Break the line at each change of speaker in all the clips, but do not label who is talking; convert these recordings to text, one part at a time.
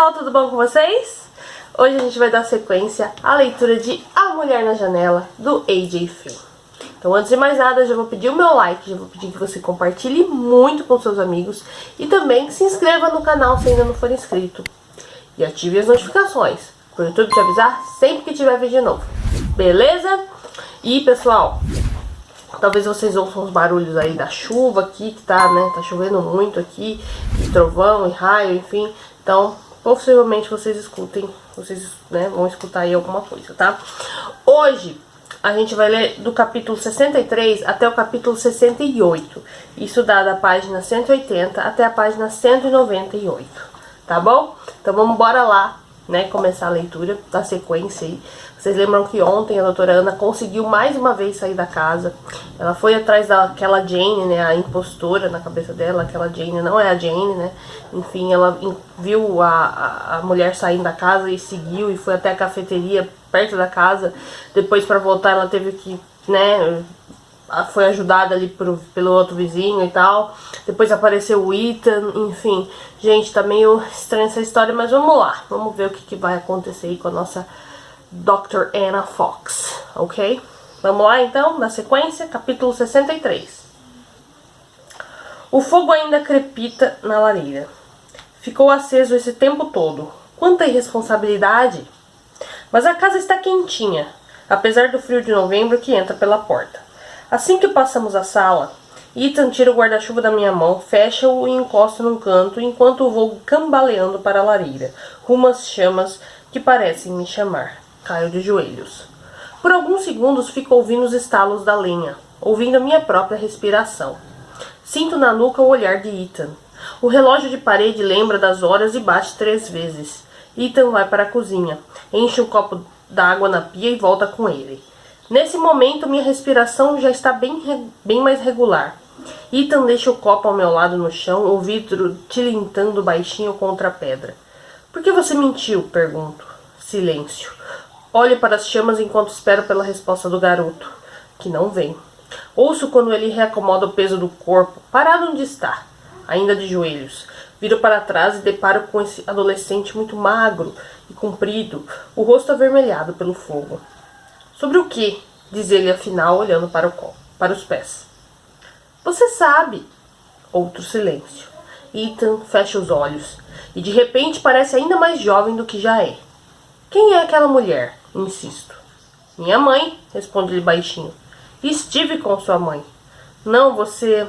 pessoal, tudo bom com vocês? Hoje a gente vai dar sequência à leitura de A Mulher na Janela, do A.J. Finn. Então, antes de mais nada, já vou pedir o meu like, já vou pedir que você compartilhe muito com seus amigos e também se inscreva no canal se ainda não for inscrito. E ative as notificações, para o YouTube te avisar sempre que tiver vídeo novo. Beleza? E, pessoal, talvez vocês ouçam os barulhos aí da chuva aqui, que tá chovendo muito aqui, e trovão, e raio, enfim. Então, possivelmente vocês escutem, vão escutar aí alguma coisa, tá? Hoje, a gente vai ler do capítulo 63 até o capítulo 68. Isso dá da página 180 até a página 198, tá bom? Então, vamos embora lá, começar a leitura da sequência aí. Vocês lembram que ontem a doutora Ana conseguiu mais uma vez sair da casa. Ela foi atrás daquela Jane, a impostora na cabeça dela. Aquela Jane não é a Jane, Enfim, ela viu a mulher saindo da casa e seguiu e foi até a cafeteria perto da casa. Depois, para voltar, ela teve que, foi ajudada ali pelo outro vizinho e tal. Depois apareceu o Ethan, enfim. Gente, tá meio estranha essa história, mas vamos lá. Vamos ver o que vai acontecer aí com a nossa Dr. Anna Fox, ok? Vamos lá então, na sequência, capítulo 63. O fogo ainda crepita na lareira. Ficou aceso esse tempo todo. Quanta irresponsabilidade! Mas a casa está quentinha, apesar do frio de novembro que entra pela porta. Assim que passamos a sala, Ethan tira o guarda-chuva da minha mão, fecha-o e encosta num canto, enquanto vou cambaleando para a lareira, rumo às chamas que parecem me chamar. Caio de joelhos. Por alguns segundos fico ouvindo os estalos da lenha, ouvindo a minha própria respiração. Sinto na nuca o olhar de Ethan. O relógio de parede lembra das horas e bate 3 vezes. Ethan vai para a cozinha, enche um copo d'água na pia e volta com ele. Nesse momento, minha respiração já está bem mais regular. Ethan deixa o copo ao meu lado no chão, o vidro tilintando baixinho contra a pedra. Por que você mentiu? Pergunto. Silêncio. Olho para as chamas enquanto espero pela resposta do garoto, que não vem. Ouço quando ele reacomoda o peso do corpo, parado onde está, ainda de joelhos. Viro para trás e deparo com esse adolescente muito magro e comprido, o rosto avermelhado pelo fogo. Sobre o que? Diz ele afinal, olhando para o copo, para os pés. Você sabe. Outro silêncio. Ethan fecha os olhos e de repente parece ainda mais jovem do que já é. Quem é aquela mulher? Insisto. Minha mãe, responde-lhe baixinho. Estive com sua mãe. Não, você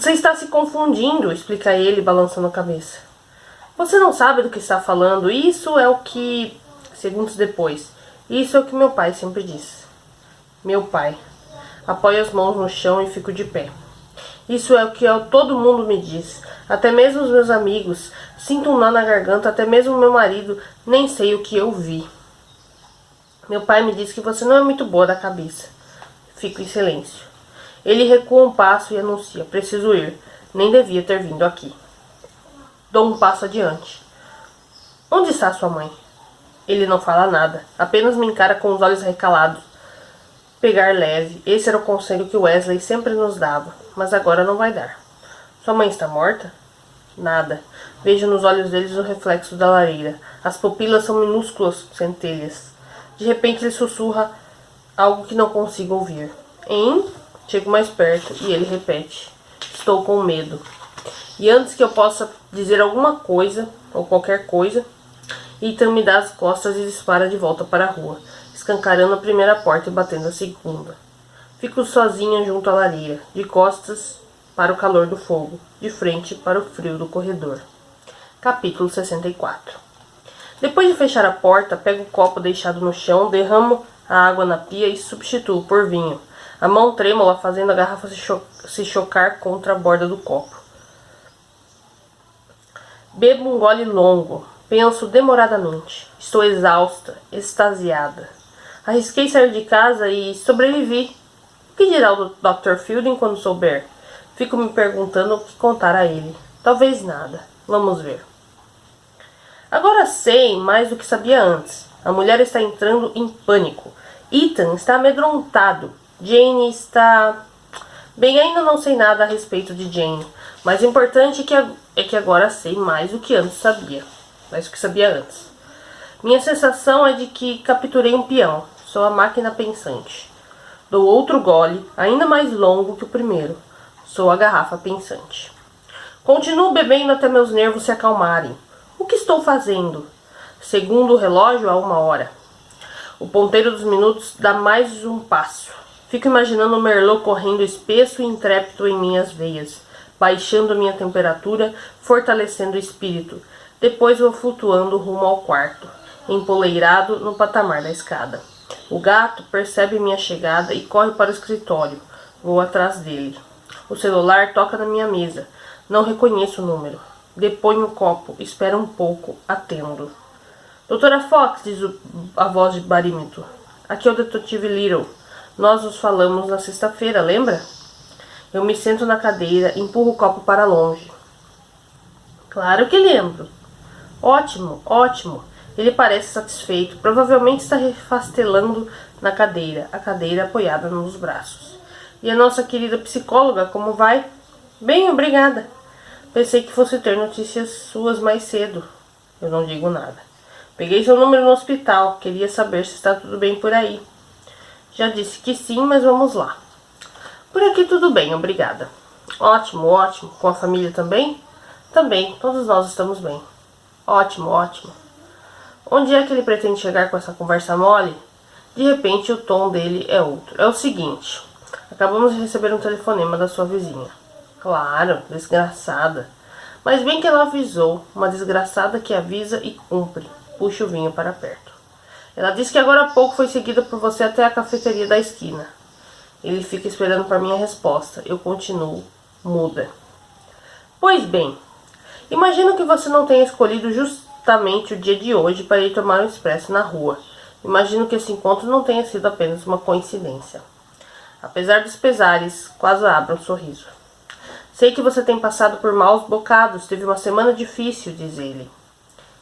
está se confundindo, explica ele, balançando a cabeça. Você não sabe do que está falando. Isso é o que... Segundos depois. Isso é o que meu pai sempre disse. Meu pai. Apoio as mãos no chão e fico de pé. Isso é o que todo mundo me diz. Até mesmo os meus amigos. Sinto um nó na garganta, até mesmo meu marido. Nem sei o que eu vi. Meu pai me diz que você não é muito boa da cabeça. Fico em silêncio. Ele recua um passo e anuncia. Preciso ir. Nem devia ter vindo aqui. Dou um passo adiante. Onde está sua mãe? Ele não fala nada. Apenas me encara com os olhos recalados. Pegar leve. Esse era o conselho que Wesley sempre nos dava. Mas agora não vai dar. Sua mãe está morta? Nada. Vejo nos olhos deles o reflexo da lareira. As pupilas são minúsculas centelhas. De repente ele sussurra algo que não consigo ouvir. Hein? Chego mais perto e ele repete. Estou com medo. E antes que eu possa dizer alguma coisa, ou qualquer coisa, Ethan me dá as costas e dispara de volta para a rua, escancarando a primeira porta e batendo a segunda. Fico sozinha junto à lareira, de costas para o calor do fogo, de frente para o frio do corredor. Capítulo 64. Depois de fechar a porta, pego o copo deixado no chão, derramo a água na pia e substituo por vinho, a mão trêmula fazendo a garrafa se chocar contra a borda do copo. Bebo um gole longo, penso demoradamente. Estou exausta, extasiada. Arrisquei sair de casa e sobrevivi. O que dirá o Dr. Fielding quando souber? Fico me perguntando o que contar a ele. Talvez nada. Vamos ver. Agora sei mais do que sabia antes. A mulher está entrando em pânico. Ethan está amedrontado. Jane está... Bem, ainda não sei nada a respeito de Jane. Mas o importante é que agora sei mais do que antes sabia. mas o que sabia antes. Minha sensação é de que capturei um peão. Sou a máquina pensante. Dou outro gole, ainda mais longo que o primeiro. Sou a garrafa pensante. Continuo bebendo até meus nervos se acalmarem. O que estou fazendo? Segundo o relógio, há 1 hora. O ponteiro dos minutos dá mais um passo. Fico imaginando o Merlot correndo espesso e intrépido em minhas veias, baixando minha temperatura, fortalecendo o espírito. Depois vou flutuando rumo ao quarto, empoleirado no patamar da escada. O gato percebe minha chegada e corre para o escritório. Vou atrás dele. O celular toca na minha mesa. Não reconheço o número. Deponho o copo, espero um pouco, atendo. Doutora Fox, diz a voz de barímetro. Aqui é o detetive Little. Nós nos falamos na sexta-feira, lembra? Eu me sento na cadeira e empurro o copo para longe. Claro que lembro. Ótimo, ótimo. Ele parece satisfeito. Provavelmente está refastelando na cadeira, a cadeira apoiada nos braços. E a nossa querida psicóloga, como vai? Bem, obrigada. Pensei que fosse ter notícias suas mais cedo. Eu não digo nada. Peguei seu número no hospital. Queria saber se está tudo bem por aí. Já disse que sim, mas vamos lá. Por aqui tudo bem, obrigada. Ótimo, ótimo. Com a família também? Também, todos nós estamos bem. Ótimo, ótimo. Onde é que ele pretende chegar com essa conversa mole? De repente o tom dele é outro. É o seguinte. Acabamos de receber um telefonema da sua vizinha. Claro, desgraçada. Mas bem que ela avisou. Uma desgraçada que avisa e cumpre. Puxa o vinho para perto. Ela disse que agora há pouco foi seguida por você até a cafeteria da esquina. Ele fica esperando por minha resposta. Eu continuo muda. Pois bem, imagino que você não tenha escolhido justamente o dia de hoje para ir tomar um expresso na rua. Imagino que esse encontro não tenha sido apenas uma coincidência. Apesar dos pesares, quase abro um sorriso. Sei que você tem passado por maus bocados, teve uma semana difícil, diz ele.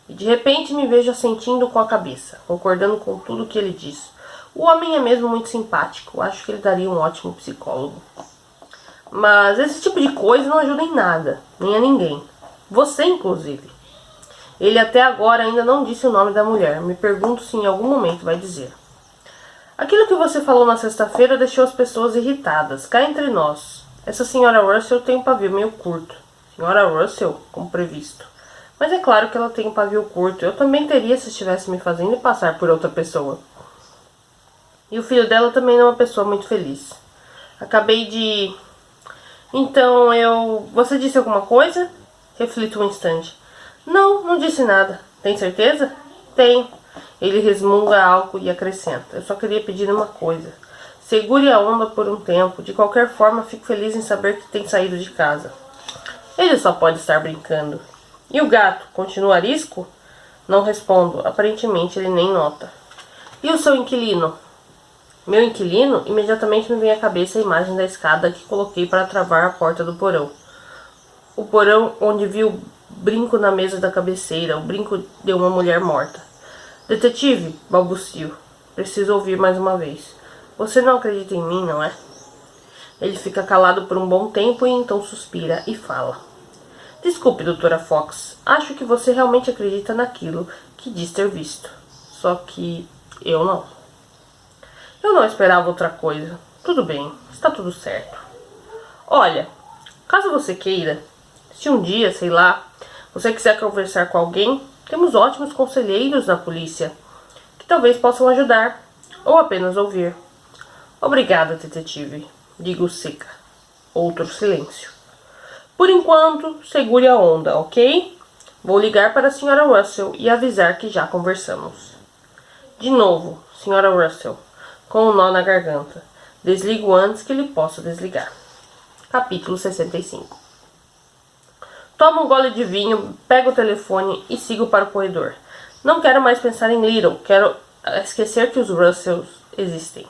E de repente me vejo assentindo com a cabeça, concordando com tudo que ele diz. O homem é mesmo muito simpático, acho que ele daria um ótimo psicólogo. Mas esse tipo de coisa não ajuda em nada, nem a ninguém. Você, inclusive. Ele até agora ainda não disse o nome da mulher, me pergunto se em algum momento vai dizer. Aquilo que você falou na sexta-feira deixou as pessoas irritadas. Cá entre nós, essa senhora Russell tem um pavio meio curto. Senhora Russell, como previsto. Mas é claro que ela tem um pavio curto. Eu também teria se estivesse me fazendo passar por outra pessoa. E o filho dela também não é uma pessoa muito feliz. Acabei de... Então, Você disse alguma coisa? Reflito um instante. Não, não disse nada. Tem certeza? Tenho. Ele resmunga algo e acrescenta. Eu só queria pedir uma coisa. Segure a onda por um tempo. De qualquer forma, fico feliz em saber que tem saído de casa. Ele só pode estar brincando. E o gato? Continua arisco? Não respondo. Aparentemente ele nem nota. E o seu inquilino? Meu inquilino? Imediatamente me vem à cabeça a imagem da escada que coloquei para travar a porta do porão. O porão onde vi o brinco na mesa da cabeceira. O brinco de uma mulher morta. Detetive, balbucio. Preciso ouvir mais uma vez. Você não acredita em mim, não é? Ele fica calado por um bom tempo e então suspira e fala. Desculpe, doutora Fox. Acho que você realmente acredita naquilo que diz ter visto. Só que eu não. Eu não esperava outra coisa. Tudo bem, está tudo certo. Olha, caso você queira, se um dia, sei lá, você quiser conversar com alguém, temos ótimos conselheiros na polícia, que talvez possam ajudar, ou apenas ouvir. Obrigada, detetive, digo seca. Outro silêncio. Por enquanto, segure a onda, ok? Vou ligar para a Sra. Russell e avisar que já conversamos. De novo, Sra. Russell, com um nó na garganta. Desligo antes que ele possa desligar. Capítulo 65. Tomo um gole de vinho, pego o telefone e sigo para o corredor. Não quero mais pensar em Little, quero esquecer que os Russells existem.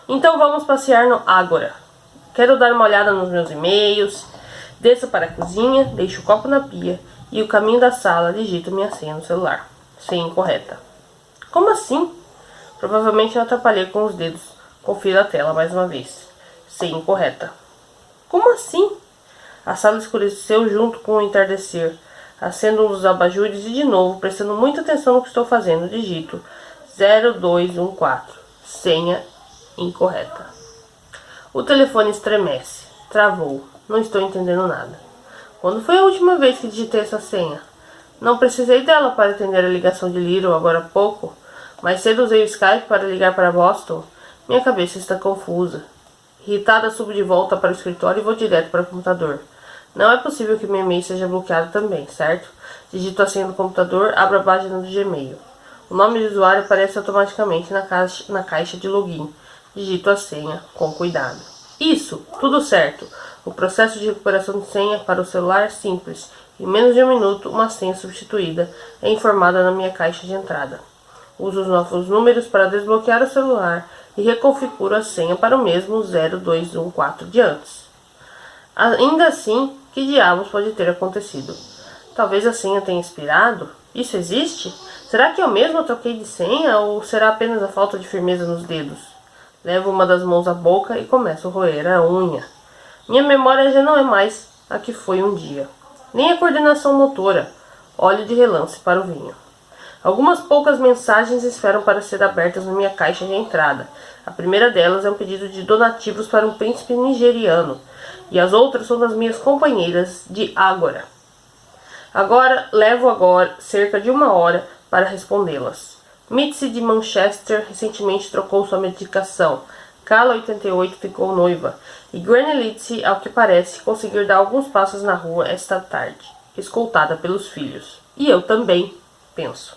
Então vamos passear no Ágora. Quero dar uma olhada nos meus e-mails. Desço para a cozinha, deixo o copo na pia e o caminho da sala digito minha senha no celular. Senha incorreta. Como assim? Provavelmente eu atrapalhei com os dedos. Confiro a tela mais uma vez. Senha incorreta. Como assim? A sala escureceu junto com o entardecer. Acendo um dos abajures e de novo, prestando muita atenção no que estou fazendo, digito 0214. Senha incorreta. O telefone estremece. Travou. Não estou entendendo nada. Quando foi a última vez que digitei essa senha? Não precisei dela para atender a ligação de Little agora há pouco. Mais cedo usei o Skype para ligar para Boston. Minha cabeça está confusa. Irritada, subo de volta para o escritório e vou direto para o computador. Não é possível que meu e-mail seja bloqueado também, certo? Digito a senha do computador, abro a página do Gmail. O nome do usuário aparece automaticamente na caixa de login. Digito a senha com cuidado. Isso, tudo certo. O processo de recuperação de senha para o celular é simples. Em menos de um minuto, uma senha substituída é informada na minha caixa de entrada. Uso os novos números para desbloquear o celular e reconfiguro a senha para o mesmo 0214 de antes. Ainda assim, que diabos pode ter acontecido? Talvez a senha tenha expirado? Isso existe? Será que eu mesmo troquei de senha ou será apenas a falta de firmeza nos dedos? Levo uma das mãos à boca e começo a roer a unha. Minha memória já não é mais a que foi um dia. Nem a coordenação motora. Olho de relance para o vinho. Algumas poucas mensagens esperam para ser abertas na minha caixa de entrada. A primeira delas é um pedido de donativos para um príncipe nigeriano. E as outras são das minhas companheiras de Ágora. Levo cerca de 1 hora para respondê-las. Mitzi de Manchester recentemente trocou sua medicação. Kala, 88, ficou noiva. E Granny Litzy, ao que parece, conseguiu dar alguns passos na rua esta tarde, escoltada pelos filhos. E eu também, penso.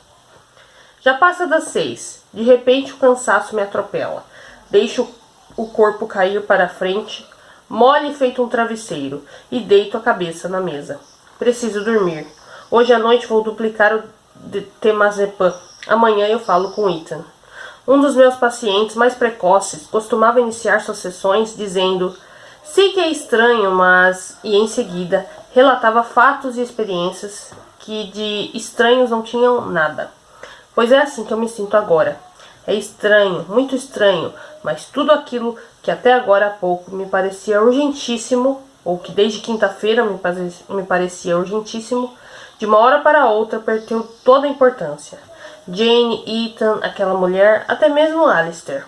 Já passa das 6. De repente o cansaço me atropela. Deixo o corpo cair para a frente, mole feito um travesseiro, e deito a cabeça na mesa. Preciso dormir. Hoje à noite vou duplicar o temazepam. Amanhã eu falo com Ethan. Um dos meus pacientes mais precoces costumava iniciar suas sessões dizendo: sei que é estranho, mas... E em seguida relatava fatos e experiências que de estranhos não tinham nada. Pois é assim que eu me sinto agora. É estranho, muito estranho, mas tudo aquilo que até agora há pouco me parecia urgentíssimo, ou que desde quinta-feira me parecia urgentíssimo, de uma hora para outra perdeu toda a importância. Jane, Ethan, aquela mulher, até mesmo Alistair.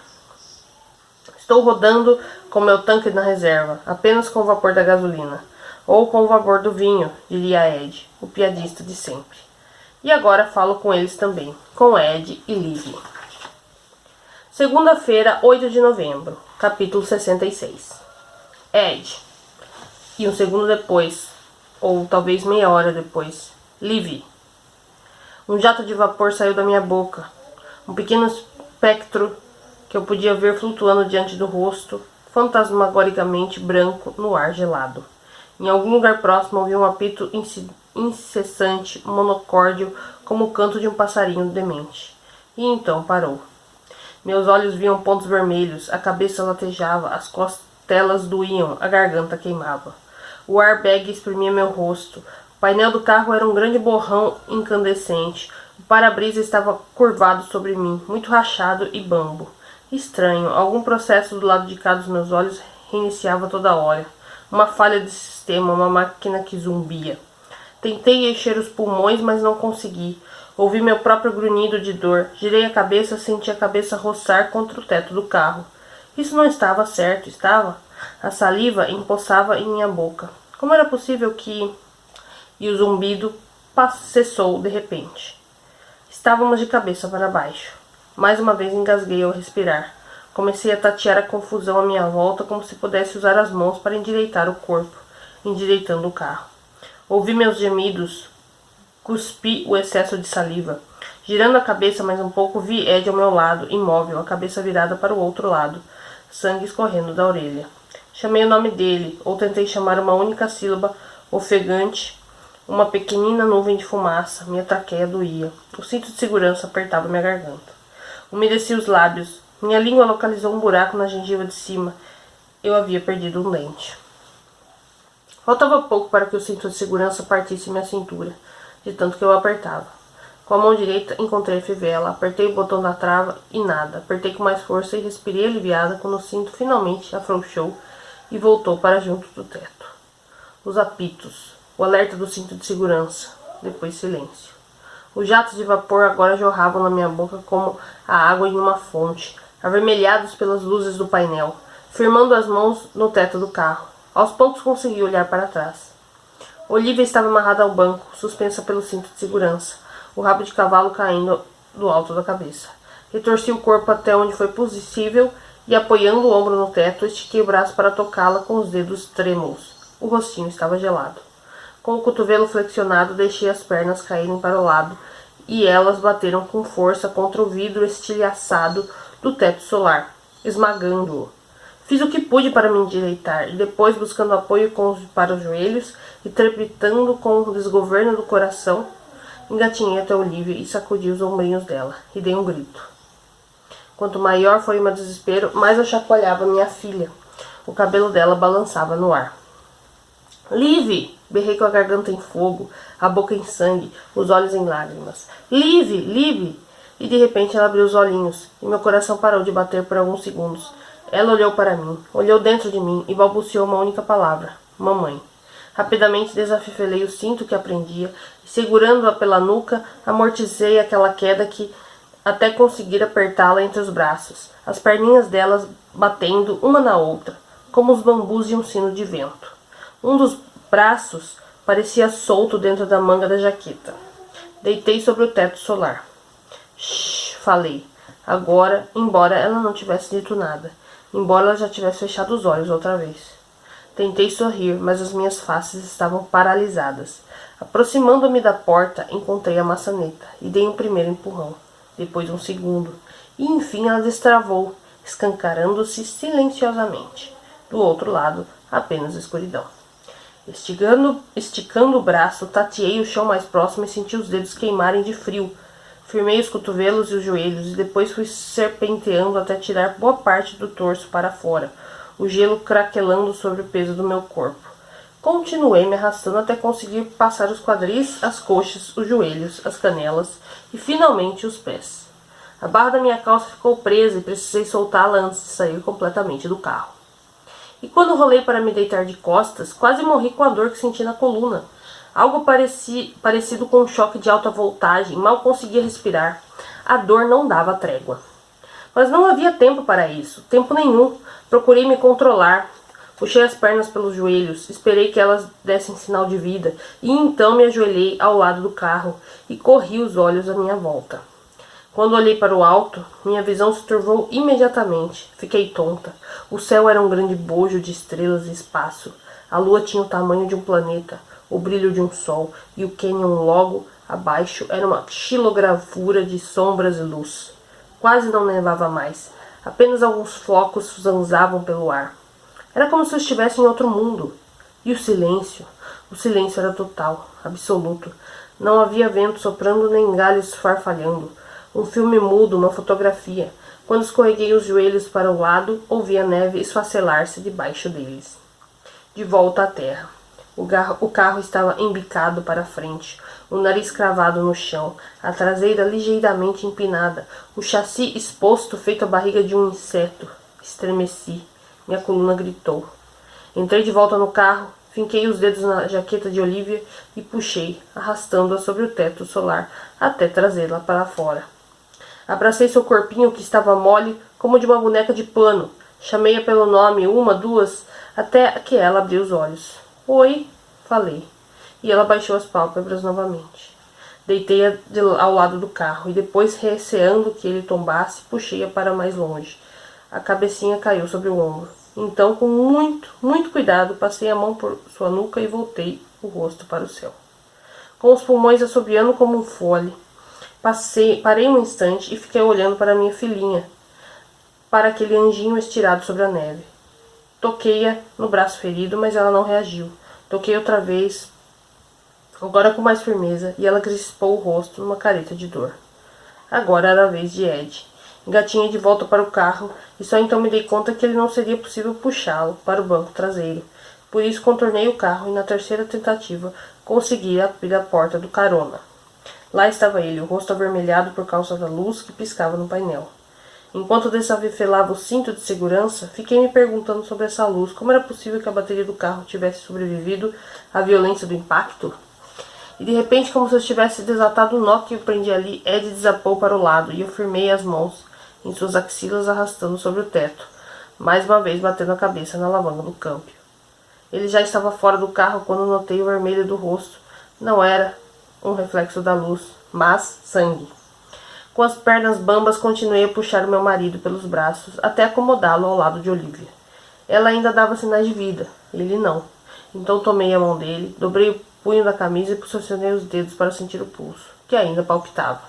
Estou rodando com meu tanque na reserva, apenas com o vapor da gasolina. Ou com o vapor do vinho, diria Ed, o piadista de sempre. E agora falo com eles também, com Ed e Livy. Segunda-feira, 8 de novembro, capítulo 66. Ed. E um segundo depois, ou talvez meia hora depois, Livy. Um jato de vapor saiu da minha boca. Um pequeno espectro que eu podia ver flutuando diante do rosto, fantasmagoricamente branco no ar gelado. Em algum lugar próximo ouvi um apito incessante, monocórdio, como o canto de um passarinho demente. E então parou. Meus olhos viam pontos vermelhos, a cabeça latejava, as costelas doíam, a garganta queimava. O airbag exprimia meu rosto. O painel do carro era um grande borrão incandescente. O para-brisa estava curvado sobre mim, muito rachado e bambo. Estranho, algum processo do lado de cá dos meus olhos reiniciava toda hora. Uma falha de sistema, uma máquina que zumbia. Tentei encher os pulmões, mas não consegui. Ouvi meu próprio grunhido de dor. Girei a cabeça, senti a cabeça roçar contra o teto do carro. Isso não estava certo, estava? A saliva empoçava em minha boca. Como era possível que... E o zumbido cessou de repente. Estávamos de cabeça para baixo. Mais uma vez engasguei ao respirar. Comecei a tatear a confusão à minha volta como se pudesse usar as mãos para endireitar o corpo, endireitando o carro. Ouvi meus gemidos, cuspi o excesso de saliva. Girando a cabeça mais um pouco, vi Ed ao meu lado, imóvel, a cabeça virada para o outro lado, sangue escorrendo da orelha. Chamei o nome dele, ou tentei chamar uma única sílaba ofegante, uma pequenina nuvem de fumaça. Minha traqueia doía. O cinto de segurança apertava minha garganta. Umedeci os lábios. Minha língua localizou um buraco na gengiva de cima. Eu havia perdido um dente. Faltava pouco para que o cinto de segurança partisse minha cintura, de tanto que eu apertava. Com a mão direita encontrei a fivela, apertei o botão da trava e nada. Apertei com mais força e respirei aliviada quando o cinto finalmente afrouxou e voltou para junto do teto. Os apitos. O alerta do cinto de segurança. depois silêncio. Os jatos de vapor agora jorravam na minha boca como a água em uma fonte, avermelhados pelas luzes do painel, firmando as mãos no teto do carro. Aos poucos consegui olhar para trás. Olivia estava amarrada ao banco, suspensa pelo cinto de segurança, o rabo de cavalo caindo do alto da cabeça. Retorci o corpo até onde foi possível e, apoiando o ombro no teto, estiquei o braço para tocá-la com os dedos trêmulos. O rostinho estava gelado. Com o cotovelo flexionado, deixei as pernas caírem para o lado e elas bateram com força contra o vidro estilhaçado do teto solar, esmagando-o. Fiz o que pude para me endireitar e depois, buscando apoio para os joelhos e trepidando com o desgoverno do coração, engatinhei até Olivia e sacudi os ombrinhos dela e dei um grito. Quanto maior foi o meu desespero, mais eu chacoalhava minha filha. O cabelo dela balançava no ar. Liv! Berrei com a garganta em fogo, a boca em sangue, os olhos em lágrimas. Liv! Liv! E de repente ela abriu os olhinhos e meu coração parou de bater por alguns segundos. Ela olhou para mim, olhou dentro de mim e balbuciou uma única palavra: mamãe. Rapidamente desafivelei o cinto que aprendia e, segurando-a pela nuca, amortizei aquela queda que até conseguir apertá-la entre os braços, as perninhas delas batendo uma na outra, como os bambus de um sino de vento. Um dos braços parecia solto dentro da manga da jaqueta. Deitei sobre o teto solar. Shhh, falei. Agora, embora ela não tivesse dito nada, embora ela já tivesse fechado os olhos outra vez. Tentei sorrir, mas as minhas faces estavam paralisadas. Aproximando-me da porta, encontrei a maçaneta e dei um primeiro empurrão, depois um segundo, e enfim ela destravou, escancarando-se silenciosamente. Do outro lado, apenas escuridão. Esticando o braço, tateei o chão mais próximo e senti os dedos queimarem de frio. Firmei os cotovelos e os joelhos e depois fui serpenteando até tirar boa parte do torso para fora, o gelo craquelando sobre o peso do meu corpo. Continuei me arrastando até conseguir passar os quadris, as coxas, os joelhos, as canelas e finalmente os pés. A barra da minha calça ficou presa e precisei soltá-la antes de sair completamente do carro. E quando rolei para me deitar de costas, quase morri com a dor que senti na coluna. Algo parecido com um choque de alta voltagem, mal conseguia respirar. A dor não dava trégua. Mas não havia tempo para isso, tempo nenhum. Procurei me controlar. Puxei as pernas pelos joelhos, esperei que elas dessem sinal de vida, e então me ajoelhei ao lado do carro e corri os olhos à minha volta. Quando olhei para o alto, minha visão se turvou imediatamente. Fiquei tonta. O céu era um grande bojo de estrelas e espaço. A lua tinha o tamanho de um planeta, o brilho de um sol, e o cânion logo abaixo era uma xilogravura de sombras e luz. Quase não nevava mais. Apenas alguns flocos zanzavam pelo ar. Era como se eu estivesse em outro mundo. E o silêncio? O silêncio era total, absoluto. Não havia vento soprando nem galhos farfalhando. Um filme mudo, uma fotografia. Quando escorreguei os joelhos para o lado, ouvi a neve esfacelar-se debaixo deles. De volta à terra. O carro estava embicado para a frente, o nariz cravado no chão, a traseira ligeiramente empinada, o chassi exposto feito a barriga de um inseto. Estremeci. Minha coluna gritou. Entrei de volta no carro, finquei os dedos na jaqueta de Olivia e puxei, arrastando-a sobre o teto solar até trazê-la para fora. Abracei seu corpinho que estava mole como de uma boneca de pano. Chamei-a pelo nome, uma, duas, até que ela abriu os olhos. Oi, falei. E ela baixou as pálpebras novamente. Deitei-a ao lado do carro e depois, receando que ele tombasse, puxei-a para mais longe. A cabecinha caiu sobre o ombro. Então, com muito cuidado, passei a mão por sua nuca e voltei o rosto para o céu. Com os pulmões assobiando como um fole, parei um instante e fiquei olhando para minha filhinha, para aquele anjinho estirado sobre a neve. Toquei-a no braço ferido, mas ela não reagiu. Toquei outra vez, agora com mais firmeza, e ela crispou o rosto numa careta de dor. Agora era a vez de Ed. Engatinhei de volta para o carro e só então me dei conta que ele não seria possível puxá-lo para o banco traseiro. Por isso contornei o carro e na terceira tentativa consegui abrir a porta do carona. Lá estava ele, o rosto avermelhado por causa da luz que piscava no painel. Enquanto desafivelava o cinto de segurança, fiquei me perguntando sobre essa luz, como era possível que a bateria do carro tivesse sobrevivido à violência do impacto? E de repente, como se eu tivesse desatado o nó que o prendia ali, Ed desabou para o lado e eu firmei as mãos em suas axilas, arrastando sobre o teto, mais uma vez batendo a cabeça na alavanca do câmbio. Ele já estava fora do carro quando notei o vermelho do rosto. Não era um reflexo da luz, mas sangue. Com as pernas bambas, continuei a puxar o meu marido pelos braços, até acomodá-lo ao lado de Olivia. Ela ainda dava sinais de vida, ele não. Então tomei a mão dele, dobrei o punho da camisa e posicionei os dedos para sentir o pulso, que ainda palpitava.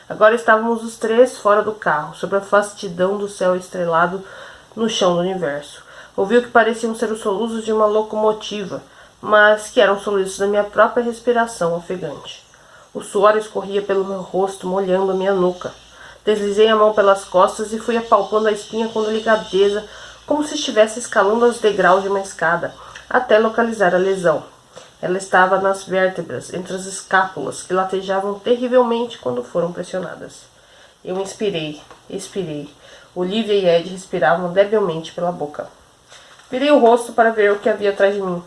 Agora estávamos os três fora do carro, sob a vastidão do céu estrelado no chão do universo. Ouvi o que pareciam ser os soluços de uma locomotiva, mas que eram soluços da minha própria respiração ofegante. O suor escorria pelo meu rosto, molhando a minha nuca. Deslizei a mão pelas costas e fui apalpando a espinha com delicadeza, como se estivesse escalando os degraus de uma escada, até localizar a lesão. Ela estava nas vértebras, entre as escápulas, que latejavam terrivelmente quando foram pressionadas. Eu inspirei, expirei. Olivia e Ed respiravam debilmente pela boca. Virei o rosto para ver o que havia atrás de mim.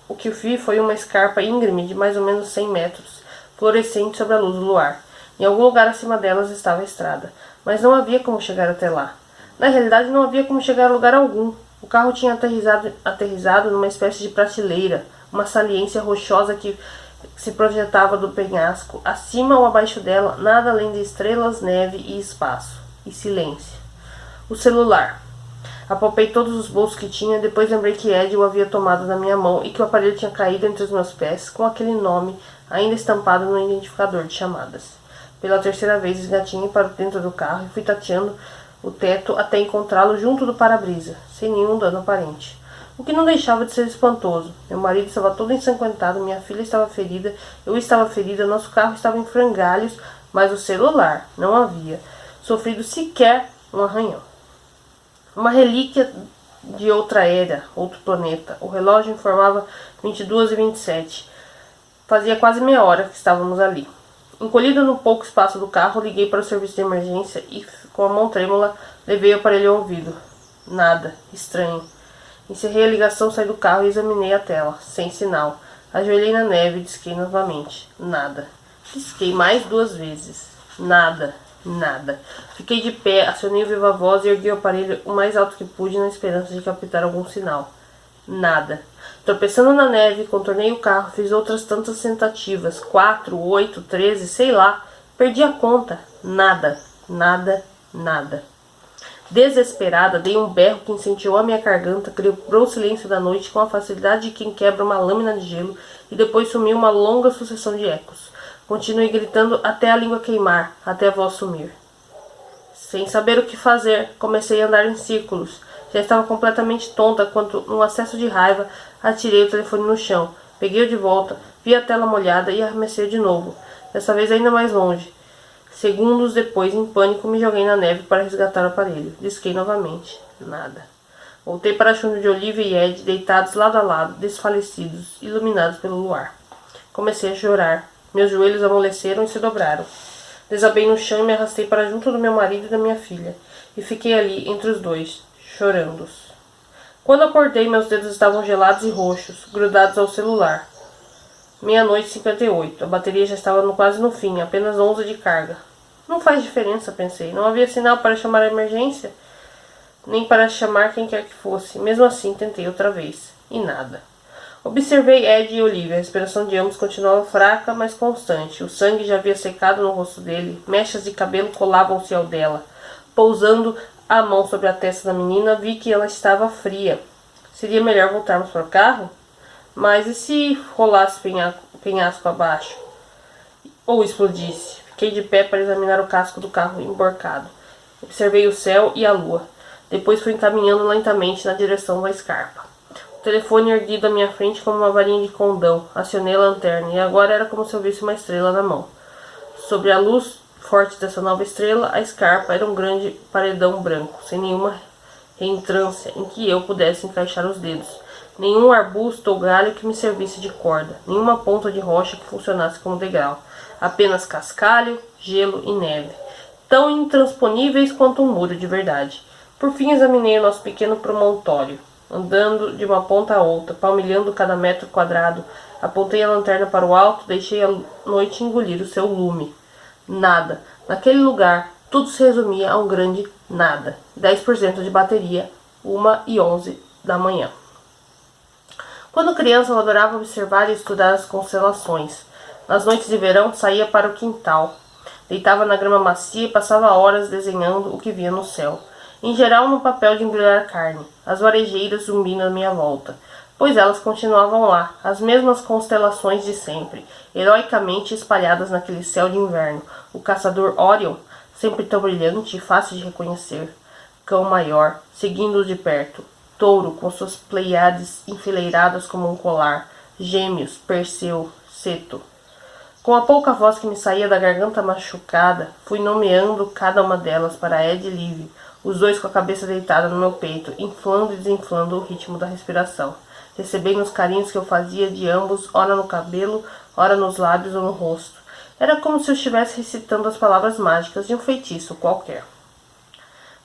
O que vi foi uma escarpa íngreme de mais ou menos 100 metros, florescente sobre a luz do luar. Em algum lugar acima delas estava a estrada, mas não havia como chegar até lá. Na realidade, não havia como chegar a lugar algum. O carro tinha aterrissado numa espécie de prateleira, uma saliência rochosa que se projetava do penhasco. Acima ou abaixo dela, nada além de estrelas, neve e espaço. E silêncio. O celular. Apalpei todos os bolsos que tinha, depois lembrei que Ed o havia tomado da minha mão e que o aparelho tinha caído entre os meus pés, com aquele nome ainda estampado no identificador de chamadas. Pela terceira vez esgatinhei para dentro do carro e fui tateando o teto até encontrá-lo junto do para-brisa, sem nenhum dano aparente. O que não deixava de ser espantoso. Meu marido estava todo ensanguentado, minha filha estava ferida, eu estava ferida, nosso carro estava em frangalhos, mas o celular não havia sofrido sequer um arranhão. Uma relíquia de outra era, outro planeta. O relógio informava 22h27. Fazia quase meia hora que estávamos ali. Encolhido no pouco espaço do carro, liguei para o serviço de emergência e, com a mão trêmula, levei o aparelho ao ouvido. Nada. Estranho. Encerrei a ligação, saí do carro e examinei a tela. Sem sinal. Ajoelhei na neve e disquei novamente. Nada. Disquei mais 2 vezes. Nada. Nada. Fiquei de pé, acionei o viva-voz e ergui o aparelho o mais alto que pude na esperança de captar algum sinal. Nada. Tropeçando na neve, contornei o carro, fiz outras tantas tentativas. 4, 8, 13, sei lá. Perdi a conta. Nada. Nada. Nada. Desesperada, dei um berro que incendiou a minha garganta, quebrou o silêncio da noite com a facilidade de quem quebra uma lâmina de gelo e depois sumiu uma longa sucessão de ecos. Continuei gritando até a língua queimar, até a voz sumir. Sem saber o que fazer, comecei a andar em círculos. Já estava completamente tonta quando, num acesso de raiva, atirei o telefone no chão. Peguei-o de volta, vi a tela molhada e arremessei de novo, dessa vez ainda mais longe. Segundos depois, em pânico, me joguei na neve para resgatar o aparelho. Disquei novamente. Nada. Voltei para a chumbo de Olivia e Ed, deitados lado a lado, desfalecidos, iluminados pelo luar. Comecei a chorar. Meus joelhos amoleceram e se dobraram. Desabei no chão e me arrastei para junto do meu marido e da minha filha. E fiquei ali, entre os dois, chorando. Quando acordei, meus dedos estavam gelados e roxos, grudados ao celular. 00:58. A bateria já estava quase no fim, apenas 11 de carga. Não faz diferença, pensei. Não havia sinal para chamar a emergência, nem para chamar quem quer que fosse. Mesmo assim, tentei outra vez. E nada. Observei Ed e Olivia. A respiração de ambos continuava fraca, mas constante. O sangue já havia secado no rosto dele. Mechas de cabelo colavam-se ao dela. Pousando a mão sobre a testa da menina, vi que ela estava fria. Seria melhor voltarmos para o carro? Mas e se rolasse penhasco abaixo? Ou explodisse? Fiquei de pé para examinar o casco do carro emborcado. Observei o céu e a lua. Depois fui encaminhando lentamente na direção da escarpa. O telefone erguido à minha frente como uma varinha de condão. Acionei a lanterna e agora era como se eu visse uma estrela na mão. Sobre a luz forte dessa nova estrela, a escarpa era um grande paredão branco, sem nenhuma reentrância em que eu pudesse encaixar os dedos. Nenhum arbusto ou galho que me servisse de corda. Nenhuma ponta de rocha que funcionasse como degrau. Apenas cascalho, gelo e neve. Tão intransponíveis quanto um muro de verdade. Por fim examinei o nosso pequeno promontório. andando de uma ponta a outra, palmilhando cada metro quadrado. Apontei a lanterna para o alto, deixei a noite engolir o seu lume. Nada. Naquele lugar, tudo se resumia a um grande nada. 10% de bateria, 1h11 da manhã. Quando criança, eu adorava observar e estudar as constelações. Nas noites de verão, saía para o quintal. Deitava na grama macia e passava horas desenhando o que via no céu. Em geral, no papel de embrulhar carne. As varejeiras zumbindo à minha volta. Pois elas continuavam lá, as mesmas constelações de sempre, heroicamente espalhadas naquele céu de inverno. O caçador Orion, sempre tão brilhante e fácil de reconhecer. Cão maior, seguindo-o de perto. Touro, com suas pleiades enfileiradas como um colar. Gêmeos, Perseu, Ceto. Com a pouca voz que me saía da garganta machucada, fui nomeando cada uma delas para Ed e Liv, os dois com a cabeça deitada no meu peito, inflando e desinflando o ritmo da respiração, recebendo os carinhos que eu fazia de ambos, ora no cabelo, ora nos lábios ou no rosto. Era como se eu estivesse recitando as palavras mágicas de um feitiço qualquer.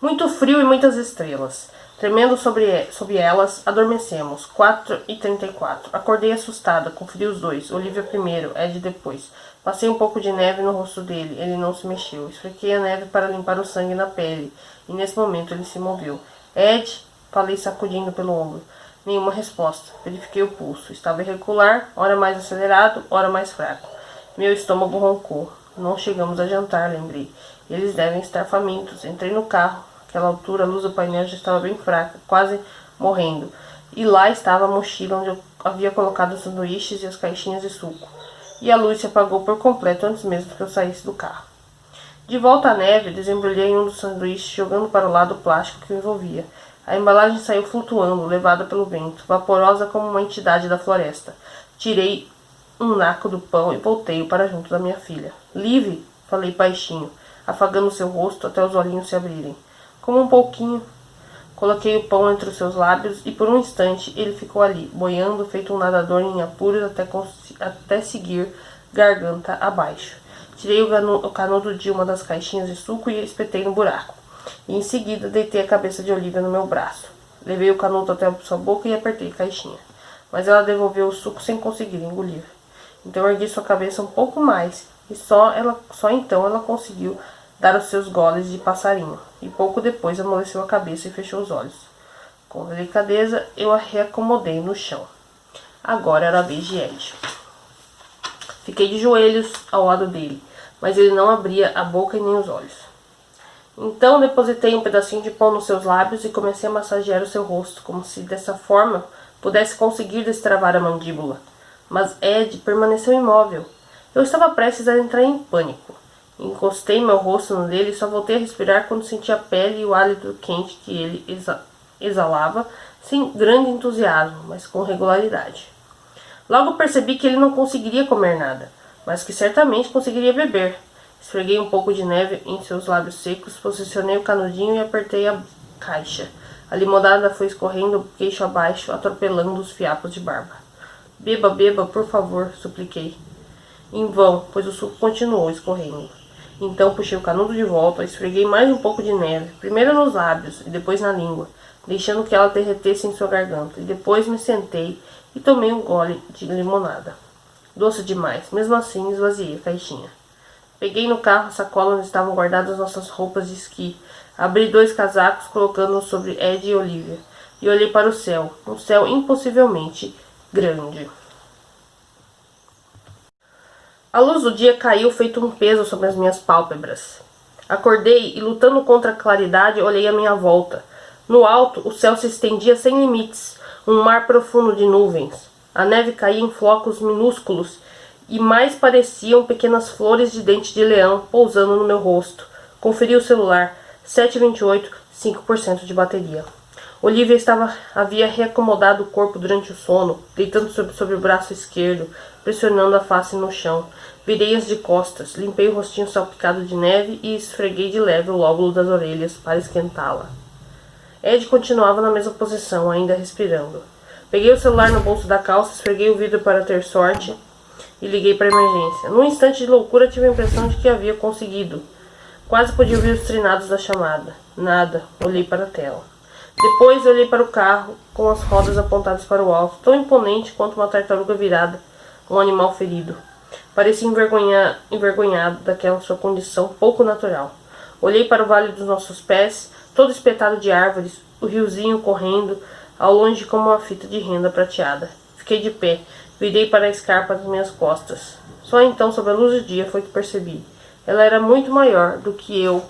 Muito frio e muitas estrelas. Tremendo sob elas, adormecemos. 4h34. Acordei assustada, conferi os dois. Olivia primeiro, Ed depois. Passei um pouco de neve no rosto dele. Ele não se mexeu. Esfreguei a neve para limpar o sangue na pele. E nesse momento ele se moveu. Ed, falei sacudindo pelo ombro. Nenhuma resposta. Verifiquei o pulso. Estava irregular, ora mais acelerado, ora mais fraco. Meu estômago roncou. Não chegamos a jantar, lembrei. Eles devem estar famintos. Entrei no carro. Naquela altura, a luz do painel já estava bem fraca, quase morrendo. E lá estava a mochila onde eu havia colocado os sanduíches e as caixinhas de suco. E a luz se apagou por completo antes mesmo que eu saísse do carro. De volta à neve, desembrulhei um dos sanduíches, jogando para o lado o plástico que o envolvia. A embalagem saiu flutuando, levada pelo vento, vaporosa como uma entidade da floresta. Tirei um naco do pão e voltei-o para junto da minha filha. Liv, falei baixinho, afagando seu rosto até os olhinhos se abrirem. Como um pouquinho. Coloquei o pão entre os seus lábios e por um instante ele ficou ali, boiando, feito um nadador em apuros até seguir garganta abaixo. Tirei o canudo de uma das caixinhas de suco e espetei no buraco. E em seguida deitei a cabeça de Olivia no meu braço. Levei o canudo até a sua boca e apertei a caixinha. Mas ela devolveu o suco sem conseguir engolir. Então ergui sua cabeça um pouco mais e só então ela conseguiu dar os seus goles de passarinho, e pouco depois amoleceu a cabeça e fechou os olhos. Com delicadeza, eu a reacomodei no chão. Agora era a vez de Ed. Fiquei de joelhos ao lado dele, mas ele não abria a boca e nem os olhos. Então depositei um pedacinho de pão nos seus lábios e comecei a massagear o seu rosto, como se dessa forma pudesse conseguir destravar a mandíbula. Mas Ed permaneceu imóvel. Eu estava prestes a entrar em pânico. Encostei meu rosto no dele e só voltei a respirar quando senti a pele e o hálito quente que ele exalava, sem grande entusiasmo, mas com regularidade. Logo percebi que ele não conseguiria comer nada, mas que certamente conseguiria beber. Esfreguei um pouco de neve em seus lábios secos, posicionei o canudinho e apertei a caixa. A limonada foi escorrendo queixo abaixo, atropelando os fiapos de barba. Beba, beba, por favor, supliquei. Em vão, pois o suco continuou escorrendo. Então puxei o canudo de volta, esfreguei mais um pouco de neve, primeiro nos lábios e depois na língua, deixando que ela derretesse em sua garganta, e depois me sentei e tomei um gole de limonada. Doce demais, mesmo assim esvaziei a caixinha. Peguei no carro a sacola onde estavam guardadas nossas roupas de esqui, abri 2 casacos colocando-os sobre Ed e Olivia, e olhei para o céu, um céu impossivelmente grande. A luz do dia caiu feito um peso sobre as minhas pálpebras. Acordei e, lutando contra a claridade, olhei à minha volta. No alto, o céu se estendia sem limites, um mar profundo de nuvens. A neve caía em flocos minúsculos e mais pareciam pequenas flores de dente de leão pousando no meu rosto. Conferi o celular. 7h28, 5% de bateria. Olivia havia reacomodado o corpo durante o sono, deitando sobre o braço esquerdo, pressionando a face no chão. Virei-as de costas, limpei o rostinho salpicado de neve e esfreguei de leve o lóbulo das orelhas para esquentá-la. Ed continuava na mesma posição, ainda respirando. Peguei o celular no bolso da calça, esfreguei o vidro para ter sorte e liguei para a emergência. Num instante de loucura, tive a impressão de que havia conseguido. Quase podia ouvir os trinados da chamada. Nada. Olhei para a tela. Depois olhei para o carro, com as rodas apontadas para o alto, tão imponente quanto uma tartaruga virada, um animal ferido. Parecia envergonhado daquela sua condição pouco natural. Olhei para o vale dos nossos pés, todo espetado de árvores, o riozinho correndo, ao longe como uma fita de renda prateada. Fiquei de pé, virei para a escarpa das minhas costas. Só então, sob a luz do dia, foi que percebi. Ela era muito maior do que eu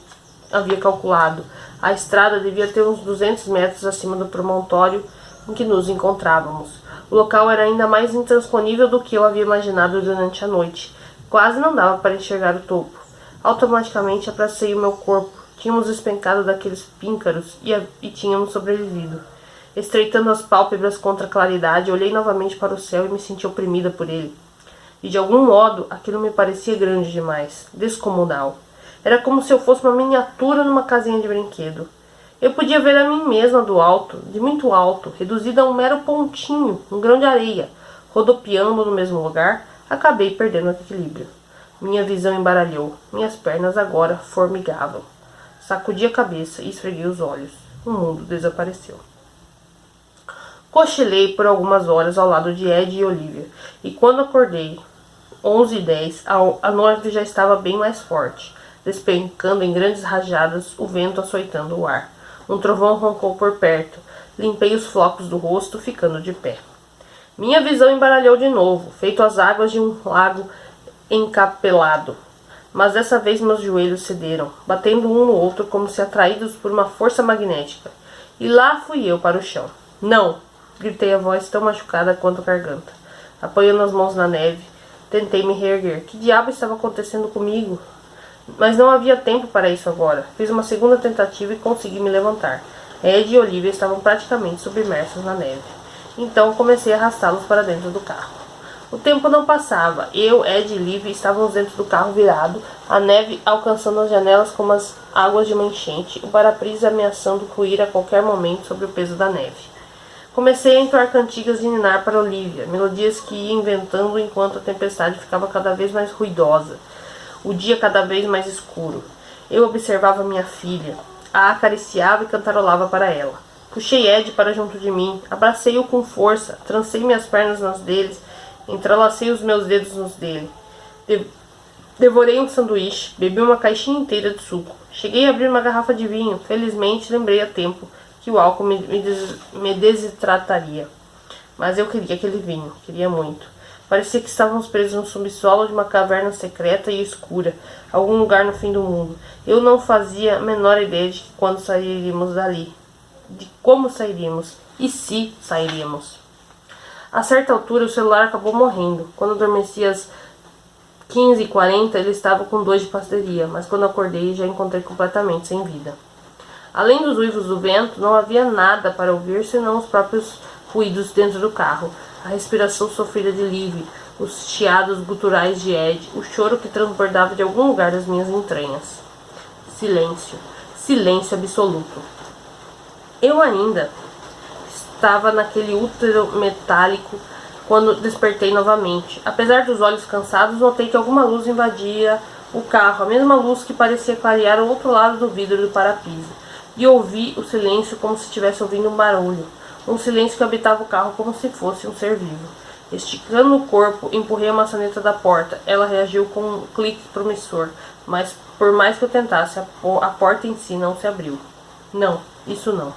havia calculado. A estrada devia ter uns 200 metros acima do promontório em que nos encontrávamos. O local era ainda mais intransponível do que eu havia imaginado durante a noite. Quase não dava para enxergar o topo. Automaticamente abracei o meu corpo. Tínhamos despencado daqueles píncaros e tínhamos sobrevivido. Estreitando as pálpebras contra a claridade, olhei novamente para o céu e me senti oprimida por ele. E de algum modo, aquilo me parecia grande demais, descomunal. Era como se eu fosse uma miniatura numa casinha de brinquedo. Eu podia ver a mim mesma do alto, de muito alto, reduzida a um mero pontinho, um grão de areia. Rodopiando no mesmo lugar, acabei perdendo o equilíbrio. Minha visão embaralhou. Minhas pernas agora formigavam. Sacudi a cabeça e esfreguei os olhos. O mundo desapareceu. Cochilei por algumas horas ao lado de Ed e Olivia, e quando acordei, 11h10, a neve já estava bem mais forte, despencando em grandes rajadas, o vento açoitando o ar. Um trovão roncou por perto. Limpei os flocos do rosto, ficando de pé. Minha visão embaralhou de novo, feito as águas de um lago encapelado. Mas dessa vez meus joelhos cederam, batendo um no outro como se atraídos por uma força magnética. E lá fui eu para o chão. Não! Gritei a voz tão machucada quanto a garganta. Apoiando as mãos na neve, tentei me reerguer. Que diabo estava acontecendo comigo? Mas não havia tempo para isso agora. Fiz uma segunda tentativa e consegui me levantar. Ed e Olivia estavam praticamente submersos na neve. Então comecei a arrastá-los para dentro do carro. O tempo não passava. Eu, Ed e Olivia estávamos dentro do carro virado, a neve alcançando as janelas como as águas de uma enchente, o para-brisa ameaçando ruir a qualquer momento sob o peso da neve. Comecei a entoar cantigas de ninar para Olivia, melodias que ia inventando enquanto a tempestade ficava cada vez mais ruidosa, o dia cada vez mais escuro. Eu observava minha filha, a acariciava e cantarolava para ela. Puxei Ed para junto de mim, abracei-o com força, trancei minhas pernas nas deles, entrelacei os meus dedos nos dele. Devorei um sanduíche, bebi uma caixinha inteira de suco. Cheguei a abrir uma garrafa de vinho, felizmente lembrei a tempo que o álcool me desidrataria. Mas eu queria aquele vinho, queria muito. Parecia que estávamos presos no subsolo de uma caverna secreta e escura, algum lugar no fim do mundo. Eu não fazia a menor ideia de quando sairíamos dali, de como sairíamos e se sairíamos. A certa altura o celular acabou morrendo. Quando adormeci às 15h40 ele estava com 2 de bateria, mas quando acordei já encontrei completamente sem vida. Além dos uivos do vento, não havia nada para ouvir senão os próprios ruídos dentro do carro, a respiração sofrida de Livy, os chiados guturais de Ed, o choro que transbordava de algum lugar das minhas entranhas. Silêncio. Silêncio absoluto. Eu ainda estava naquele útero metálico quando despertei novamente. Apesar dos olhos cansados, notei que alguma luz invadia o carro, a mesma luz que parecia clarear o outro lado do vidro do para-brisa. E ouvi o silêncio como se estivesse ouvindo um barulho. Um silêncio que habitava o carro como se fosse um ser vivo. Esticando o corpo, empurrei a maçaneta da porta. Ela reagiu com um clique promissor, mas por mais que eu tentasse, a porta em si não se abriu. Não, isso não.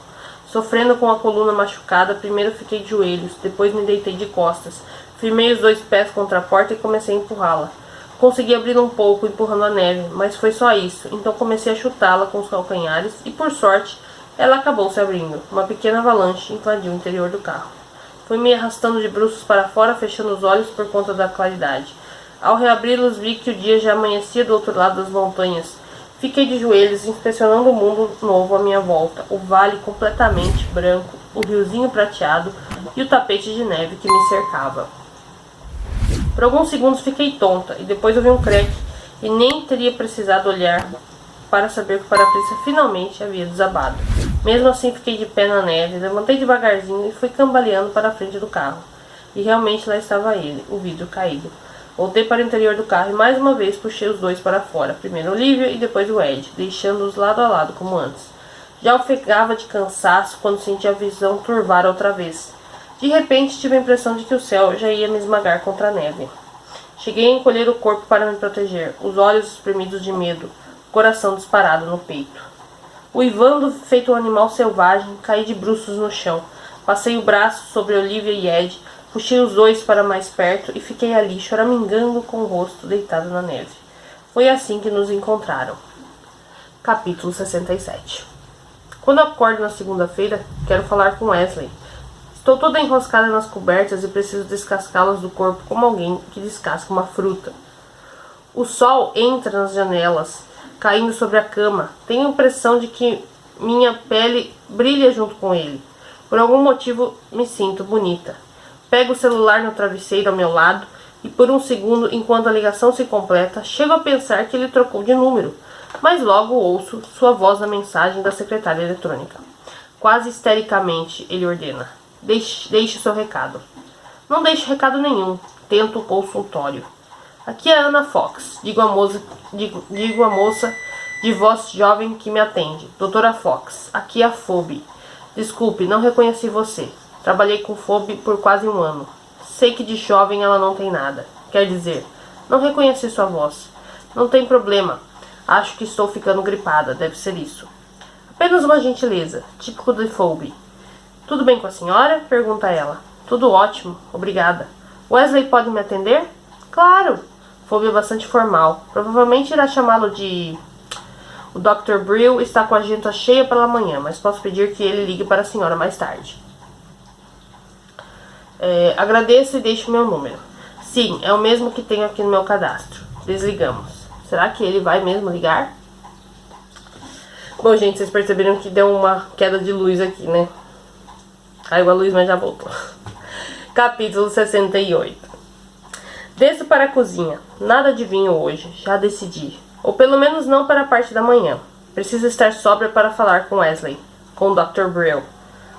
Sofrendo com a coluna machucada, primeiro fiquei de joelhos, depois me deitei de costas. Firmei os 2 pés contra a porta e comecei a empurrá-la. Consegui abri-la um pouco, empurrando a neve, mas foi só isso. Então comecei a chutá-la com os calcanhares e, por sorte, ela acabou se abrindo. Uma pequena avalanche invadiu o interior do carro. Fui me arrastando de bruços para fora, fechando os olhos por conta da claridade. Ao reabri-los, vi que o dia já amanhecia do outro lado das montanhas. Fiquei de joelhos, inspecionando o mundo novo à minha volta, o vale completamente branco, o riozinho prateado e o tapete de neve que me cercava. Por alguns segundos fiquei tonta, e depois ouvi um creque, e nem teria precisado olhar para saber que o para-brisa finalmente havia desabado. Mesmo assim fiquei de pé na neve, levantei devagarzinho e fui cambaleando para a frente do carro. E realmente lá estava ele, o vidro caído. Voltei para o interior do carro e mais uma vez puxei os 2 para fora, primeiro Olivia e depois o Ed, deixando-os lado a lado como antes. Já ofegava de cansaço quando senti a visão turvar outra vez. De repente tive a impressão de que o céu já ia me esmagar contra a neve. Cheguei a encolher o corpo para me proteger, os olhos espremidos de medo, o coração disparado no peito. Uivando feito um animal selvagem, caí de bruços no chão. Passei o braço sobre Olivia e Ed, puxei os dois para mais perto e fiquei ali, choramingando com o rosto deitado na neve. Foi assim que nos encontraram. Capítulo 67. Quando acordo na segunda-feira, quero falar com Wesley. Estou toda enroscada nas cobertas e preciso descascá-las do corpo como alguém que descasca uma fruta. O sol entra nas janelas, caindo sobre a cama. Tenho a impressão de que minha pele brilha junto com ele. Por algum motivo me sinto bonita. Pego o celular no travesseiro ao meu lado e por um segundo, enquanto a ligação se completa, chego a pensar que ele trocou de número. Mas logo ouço sua voz na mensagem da secretária eletrônica. Quase histericamente, ele ordena. Deixe seu recado. Não deixe recado nenhum. Tento o consultório. Aqui é Ana Fox, digo a moça de voz jovem que me atende. Doutora Fox, aqui é a Phoebe. Desculpe, não reconheci você. Trabalhei com Phoebe por quase um ano. Sei que de jovem ela não tem nada. Quer dizer, não reconheci sua voz. Não tem problema. Acho que estou ficando gripada, deve ser isso. Apenas uma gentileza, típico de Phoebe. Tudo bem com a senhora? Pergunta ela. Tudo ótimo, obrigada. Wesley pode me atender? Claro. Phoebe é bastante formal. Provavelmente irá chamá-lo de... O Dr. Brill está com a agenda cheia pela manhã, mas posso pedir que ele ligue para a senhora mais tarde. Agradeço e deixe meu número. Sim, é o mesmo que tenho aqui no meu cadastro. Desligamos. Será que ele vai mesmo ligar? Bom, gente, vocês perceberam que deu uma queda de luz aqui, né? Caiu a luz, mas já voltou. Capítulo 68. Desço para a cozinha. Nada de vinho hoje, já decidi. Ou pelo menos não para a parte da manhã. Preciso estar sóbria para falar com Wesley, com o Dr. Brill.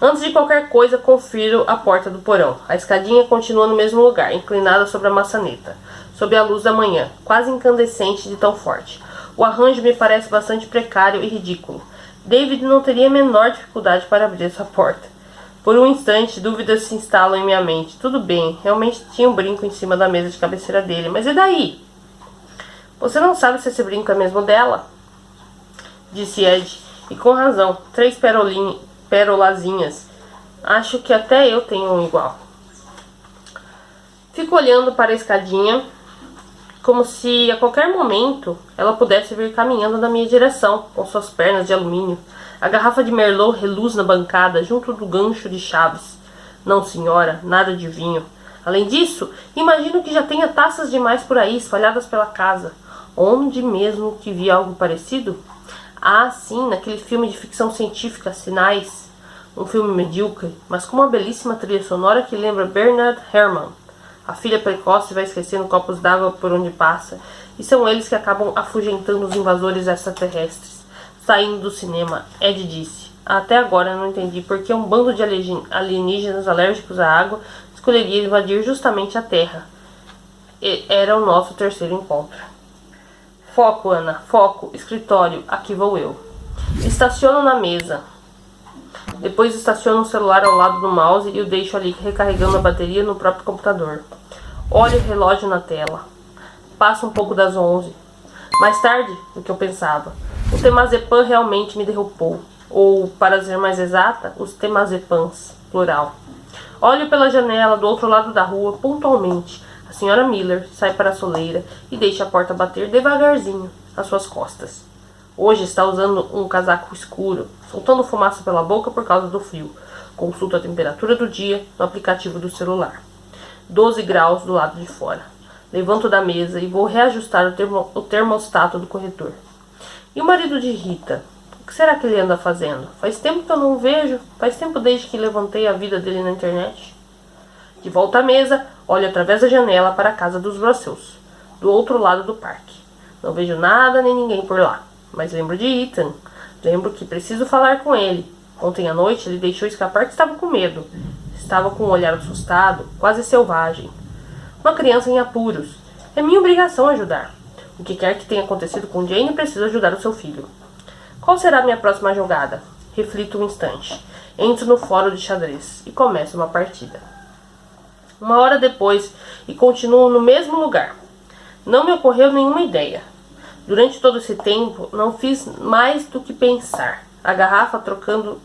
Antes de qualquer coisa, confiro a porta do porão. A escadinha continua no mesmo lugar, inclinada sobre a maçaneta, sob a luz da manhã, quase incandescente de tão forte. O arranjo me parece bastante precário e ridículo. David não teria a menor dificuldade para abrir essa porta. Por um instante, dúvidas se instalam em minha mente. Tudo bem, realmente tinha um brinco em cima da mesa de cabeceira dele, mas e daí? Você não sabe se esse brinco é mesmo dela? Disse Ed, e com razão. 3 perolazinhas. Acho que até eu tenho um igual. Fico olhando para a escadinha, como se a qualquer momento ela pudesse vir caminhando na minha direção, com suas pernas de alumínio. A garrafa de Merlot reluz na bancada, junto do gancho de chaves. Não, senhora, nada de vinho. Além disso, imagino que já tenha taças demais por aí, espalhadas pela casa. Onde mesmo que vi algo parecido? Ah, sim, naquele filme de ficção científica, Sinais. Um filme medíocre, mas com uma belíssima trilha sonora que lembra Bernard Herrmann. A filha precoce vai esquecendo copos d'água por onde passa, e são eles que acabam afugentando os invasores extraterrestres. Saindo do cinema, Ed disse. Até agora não entendi por que um bando de alienígenas alérgicos à água escolheria invadir justamente a Terra. Era o nosso terceiro encontro. Foco, Ana, foco, escritório, aqui vou eu. Estaciono na mesa. Depois estaciono o celular ao lado do mouse e o deixo ali recarregando a bateria no próprio computador. Olho o relógio na tela. Passa um pouco das 11. Mais tarde do que eu pensava. O temazepam realmente me derrubou. Ou, para ser mais exata, os temazepams, plural. Olho pela janela do outro lado da rua, pontualmente. A senhora Miller sai para a soleira e deixa a porta bater devagarzinho às suas costas. Hoje está usando um casaco escuro, soltando fumaça pela boca por causa do frio. Consulto a temperatura do dia no aplicativo do celular. 12 graus do lado de fora. Levanto da mesa e vou reajustar o termostato do corretor. E o marido de Rita? O que será que ele anda fazendo? Faz tempo que eu não o vejo. Faz tempo desde que levantei a vida dele na internet. De volta à mesa, olho através da janela para a casa dos Russells, do outro lado do parque. Não vejo nada nem ninguém por lá, mas lembro de Ethan. Lembro que preciso falar com ele. Ontem à noite ele deixou escapar que estava com medo. Estava com um olhar assustado, quase selvagem. Uma criança em apuros. É minha obrigação ajudar. O que quer que tenha acontecido com Jane, preciso ajudar o seu filho. Qual será a minha próxima jogada? Reflito um instante. Entro no fórum de xadrez e começo uma partida. 1 hora depois e continuo no mesmo lugar. Não me ocorreu nenhuma ideia. Durante todo esse tempo, não fiz mais do que pensar. A garrafa trocando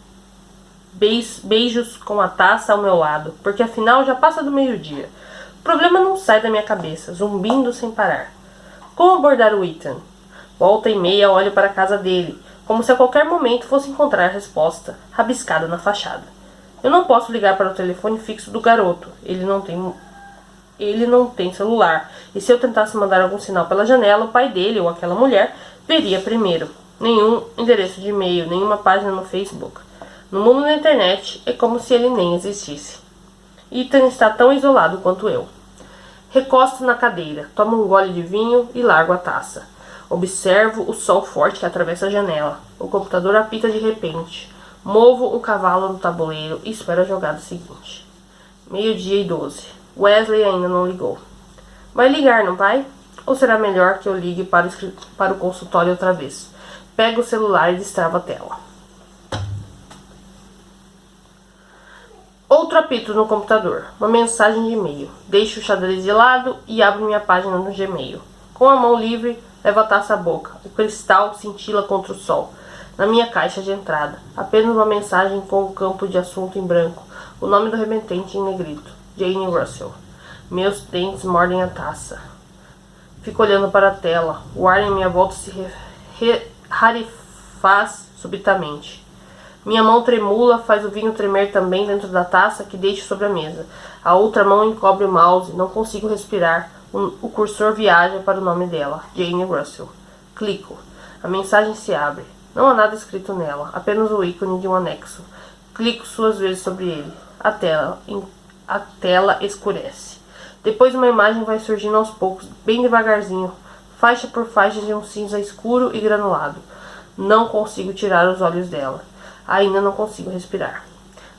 beijos com a taça ao meu lado, porque afinal já passa do meio-dia. O problema não sai da minha cabeça, zumbindo sem parar. Como abordar o Ethan? Volta e meia olho para a casa dele, como se a qualquer momento fosse encontrar a resposta, rabiscada na fachada. Eu não posso ligar para o telefone fixo do garoto. Ele não tem celular. E se eu tentasse mandar algum sinal pela janela, o pai dele ou aquela mulher veria primeiro. Nenhum endereço de e-mail, nenhuma página no Facebook. No mundo da internet, é como se ele nem existisse. Ethan está tão isolado quanto eu. Recosto na cadeira, tomo um gole de vinho e largo a taça. Observo o sol forte que atravessa a janela. O computador apita de repente. Movo um cavalo no tabuleiro e espero a jogada seguinte. 12:12. Wesley ainda não ligou. Vai ligar, não vai? Ou será melhor que eu ligue para o consultório outra vez? Pego o celular e destravo a tela. Outro apito no computador. Uma mensagem de e-mail. Deixo o xadrez de lado e abro minha página no Gmail. Com a mão livre, levo a taça à boca. O cristal cintila contra o sol. Na minha caixa de entrada, apenas uma mensagem com o campo de assunto em branco. O nome do remetente em negrito. Jane Russell. Meus dentes mordem a taça. Fico olhando para a tela. O ar em minha volta se rarefaz subitamente. Minha mão tremula, faz o vinho tremer também dentro da taça que deixo sobre a mesa. A outra mão encobre o mouse, não consigo respirar. O cursor viaja para o nome dela, Jane Russell. Clico. A mensagem se abre. Não há nada escrito nela, apenas o ícone de um anexo. Clico 2 vezes sobre ele. A tela escurece. Depois uma imagem vai surgindo aos poucos, bem devagarzinho, faixa por faixa de um cinza escuro e granulado. Não consigo tirar os olhos dela. Ainda não consigo respirar.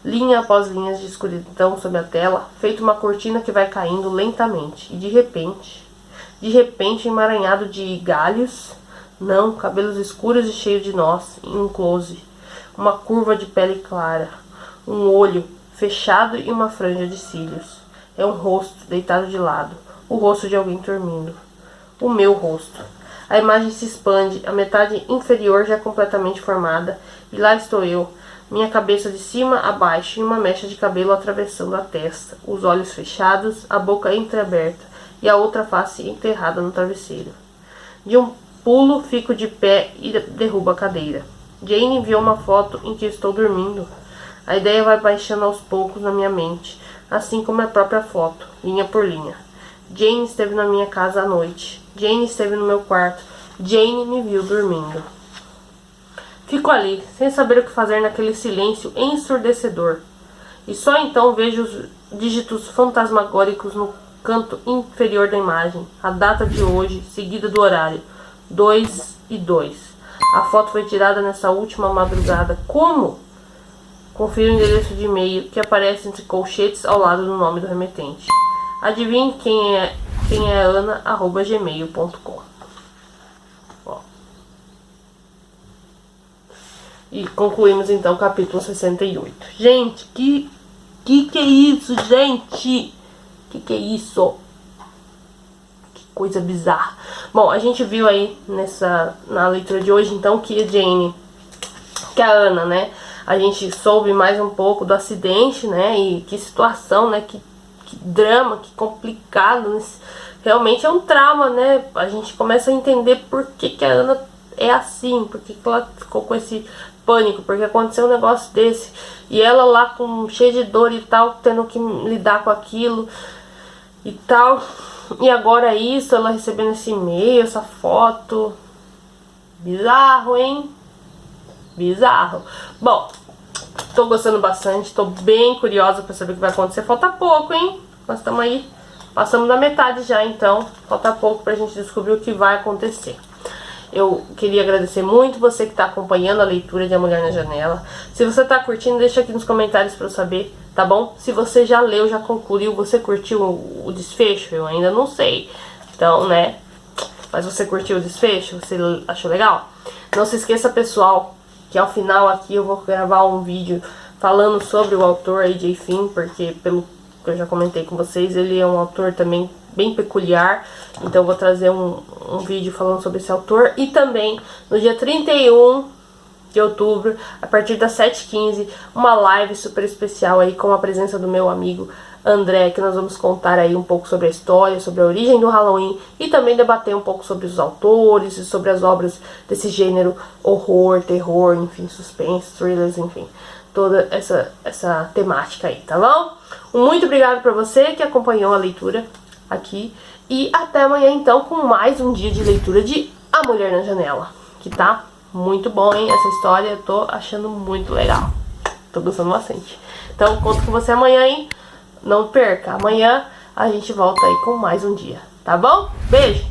Linha após linhas de escuridão sob a tela, feito uma cortina que vai caindo lentamente. E de repente, emaranhado de galhos, não, cabelos escuros e cheios de nós, em um close. Uma curva de pele clara, um olho fechado e uma franja de cílios. É um rosto deitado de lado, o rosto de alguém dormindo. O meu rosto. A imagem se expande, a metade inferior já é completamente formada, e lá estou eu, minha cabeça de cima a baixo e uma mecha de cabelo atravessando a testa, os olhos fechados, a boca entreaberta e a outra face enterrada no travesseiro. De um pulo, fico de pé e derrubo a cadeira. Jane enviou uma foto em que estou dormindo. A ideia vai baixando aos poucos na minha mente, assim como a própria foto, linha por linha. Jane esteve na minha casa à noite. Jane esteve no meu quarto. Jane me viu dormindo. Fico ali, sem saber o que fazer naquele silêncio ensurdecedor. E só então vejo os dígitos fantasmagóricos no canto inferior da imagem. A data de hoje, seguida do horário. 2:02. A foto foi tirada nessa última madrugada. Como? Confiro o endereço de e-mail que aparece entre colchetes ao lado do nome do remetente. Adivinhe quem é Ana@gmail.com. E concluímos então o capítulo 68. Gente, que é isso, gente? Que é isso? Que coisa bizarra. Bom, a gente viu aí na leitura de hoje então que a Ana, né? A gente soube mais um pouco do acidente, né? E que situação, né? Que drama, que complicado. Realmente é um trauma, né? A gente começa a entender por que a Ana é assim, por que ela ficou com esse pânico, porque aconteceu um negócio desse. E ela lá cheia de dor e tal, tendo que lidar com aquilo e tal. E agora isso, ela recebendo esse e-mail, essa foto. Bizarro, hein? Bizarro. Bom, tô gostando bastante, tô bem curiosa pra saber o que vai acontecer. Falta pouco, hein? Nós estamos aí, passamos da metade já, então falta pouco pra gente descobrir o que vai acontecer. Eu queria agradecer muito você que está acompanhando a leitura de A Mulher na Janela. Se você está curtindo, deixa aqui nos comentários para eu saber, tá bom? Se você já leu, já concluiu, você curtiu o desfecho, eu ainda não sei. Então, né? Mas você curtiu o desfecho? Você achou legal? Não se esqueça, pessoal, que ao final aqui eu vou gravar um vídeo falando sobre o autor A.J. Finn, porque pelo que eu já comentei com vocês, ele é um autor também bem peculiar, então eu vou trazer um vídeo falando sobre esse autor. E também no dia 31 de outubro, a partir das 7h15, uma live super especial aí com a presença do meu amigo André, que nós vamos contar aí um pouco sobre a história, sobre a origem do Halloween e também debater um pouco sobre os autores e sobre as obras desse gênero horror, terror, enfim, suspense, thrillers, enfim, toda essa temática aí, tá bom? Muito obrigado pra você que acompanhou a leitura aqui e até amanhã então com mais um dia de leitura de A Mulher na Janela, que tá muito bom, hein? Essa história eu tô achando muito legal. Tô gostando bastante. Então, conto com você amanhã, hein? Não perca. Amanhã a gente volta aí com mais um dia, tá bom? Beijo.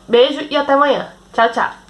Beijo e até amanhã. Tchau, tchau.